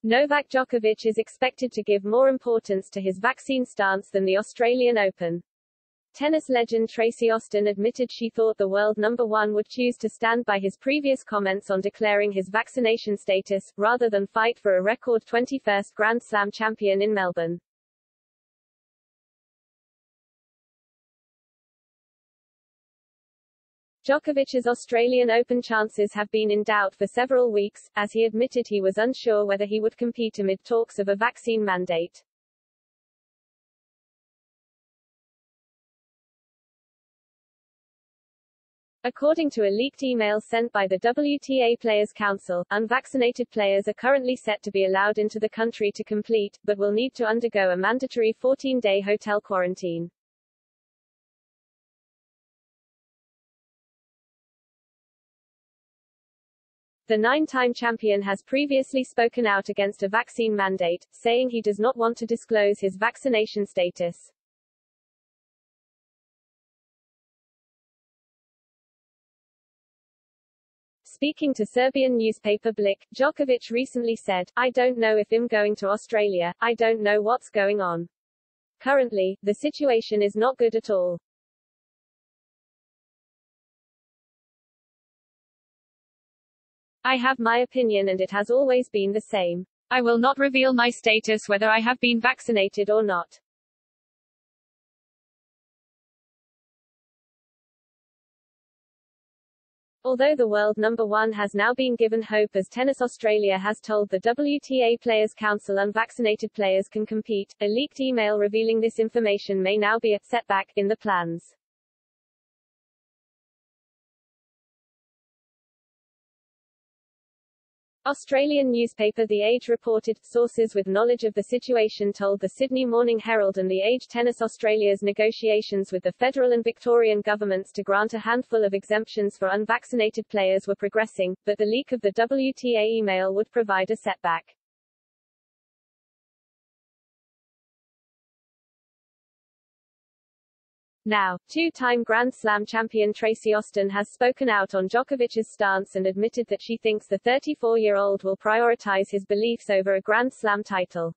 Novak Djokovic is expected to give more importance to his vaccine stance than the Australian Open. Tennis legend Tracy Austin admitted she thought the world number one would choose to stand by his previous comments on declaring his vaccination status, rather than fight for a record 21st Grand Slam champion in Melbourne. Djokovic's Australian Open chances have been in doubt for several weeks, as he admitted he was unsure whether he would compete amid talks of a vaccine mandate. According to a leaked email sent by the WTA Players Council, unvaccinated players are currently set to be allowed into the country to compete, but will need to undergo a mandatory 14-day hotel quarantine. The nine-time champion has previously spoken out against a vaccine mandate, saying he does not want to disclose his vaccination status. Speaking to Serbian newspaper Blik, Djokovic recently said, "I don't know if I'm going to Australia, I don't know what's going on. Currently, the situation is not good at all. I have my opinion and it has always been the same. I will not reveal my status whether I have been vaccinated or not." Although the world number one has now been given hope as Tennis Australia has told the WTA Players Council unvaccinated players can compete, a leaked email revealing this information may now be a setback in the plans. Australian newspaper The Age reported, sources with knowledge of the situation told the Sydney Morning Herald and The Age Tennis Australia's negotiations with the federal and Victorian governments to grant a handful of exemptions for unvaccinated players were progressing, but the leak of the WTA email would provide a setback. Now, two-time Grand Slam champion Tracy Austin has spoken out on Djokovic's stance and admitted that she thinks the 34-year-old will prioritize his beliefs over a Grand Slam title.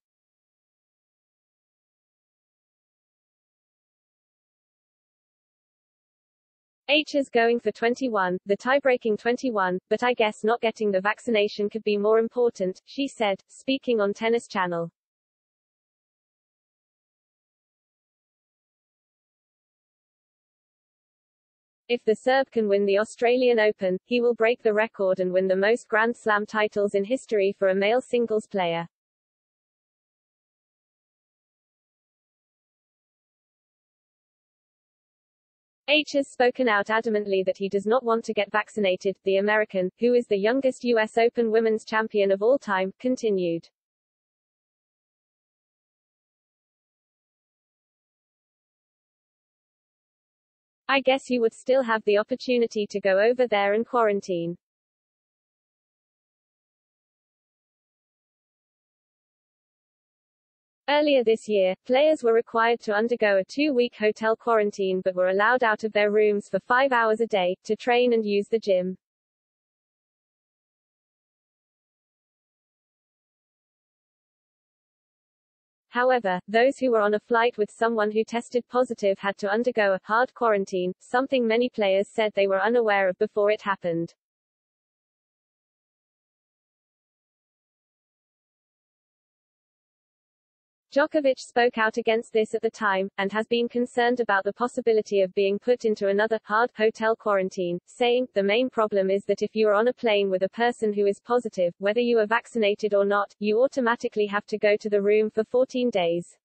H is going for 21, the tie-breaking 21, but I guess not getting the vaccination could be more important, she said, speaking on Tennis Channel. If the Serb can win the Australian Open, he will break the record and win the most Grand Slam titles in history for a male singles player. H has spoken out adamantly that he does not want to get vaccinated. The American, who is the youngest U.S. Open women's champion of all time, continued. I guess you would still have the opportunity to go over there and quarantine. Earlier this year, players were required to undergo a 2-week hotel quarantine but were allowed out of their rooms for 5 hours a day, to train and use the gym. However, those who were on a flight with someone who tested positive had to undergo a hard quarantine, something many players said they were unaware of before it happened. Djokovic spoke out against this at the time, and has been concerned about the possibility of being put into another, hard, hotel quarantine, saying, "The main problem is that if you are on a plane with a person who is positive, whether you are vaccinated or not, you automatically have to go to the room for 14 days.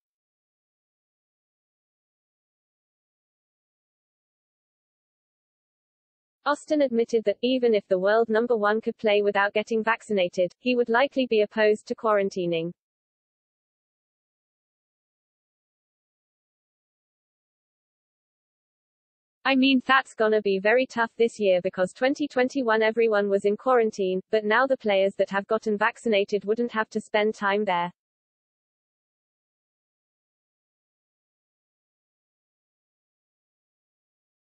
Austin admitted that, even if the world number one could play without getting vaccinated, he would likely be opposed to quarantining. I mean, that's gonna be very tough this year because 2021 everyone was in quarantine, but now the players that have gotten vaccinated wouldn't have to spend time there.